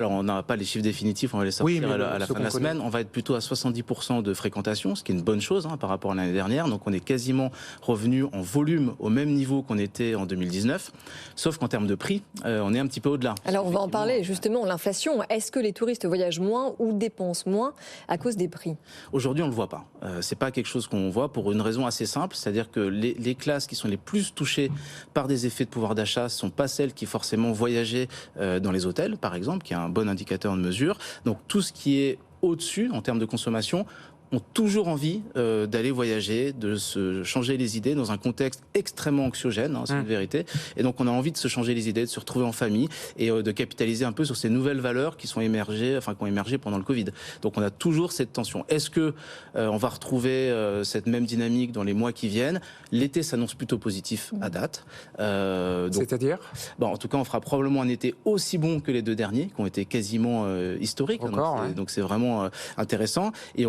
Alors, on n'a pas les chiffres définitifs, on va les sortir Oui, à la fin de la semaine. On va être plutôt à 70% de fréquentation, ce qui est une bonne chose par rapport à l'année dernière. Donc, on est quasiment revenu en volume au même niveau qu'on était en 2019. Sauf qu'en termes de prix, on est un petit peu au-delà. Alors, on va en parler justement, l'inflation. Est-ce que les touristes voyagent moins ou dépensent moins à cause des prix? Aujourd'hui, on ne le voit pas. C'est pas quelque chose qu'on voit pour une raison assez simple. C'est-à-dire que les classes qui sont les plus touchées par des effets de pouvoir d'achat ne sont pas celles qui forcément voyageaient dans les hôtels, par exemple, qui est un bon indicateur de mesure. Donc tout ce qui est au-dessus en termes de consommation ont toujours envie d'aller voyager, de se changer les idées dans un contexte extrêmement anxiogène, c'est une vérité. Et donc on a envie de se changer les idées, de se retrouver en famille et de capitaliser un peu sur ces nouvelles valeurs qui sont émergées, qui ont émergé pendant le Covid. Donc on a toujours cette tension. Est-ce que on va retrouver cette même dynamique dans les mois qui viennent? L'été s'annonce plutôt positif à date. C'est-à-dire en tout cas, on fera probablement un été aussi bon que les deux derniers, qui ont été quasiment historiques. Encore, donc c'est vraiment intéressant. Et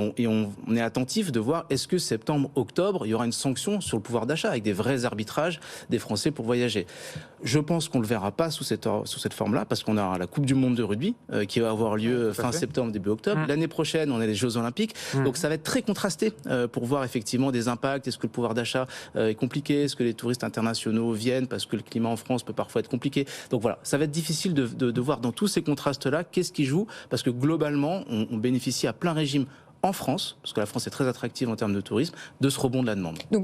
on est attentif de voir est-ce que septembre-octobre, il y aura une sanction sur le pouvoir d'achat avec des vrais arbitrages des Français pour voyager. Je pense qu'on ne le verra pas sous cette forme-là parce qu'on a la Coupe du Monde de rugby qui va avoir lieu fin septembre, début octobre. L'année prochaine, on a les Jeux Olympiques. Donc ça va être très contrasté pour voir effectivement des impacts. Est-ce que le pouvoir d'achat est compliqué? Est-ce que les touristes internationaux viennent parce que le climat en France peut parfois être compliqué? Donc voilà, ça va être difficile de voir dans tous ces contrastes-là qu'est-ce qui joue parce que globalement, on bénéficie à plein régime en France, parce que la France est très attractive en termes de tourisme, de ce rebond de la demande. Donc,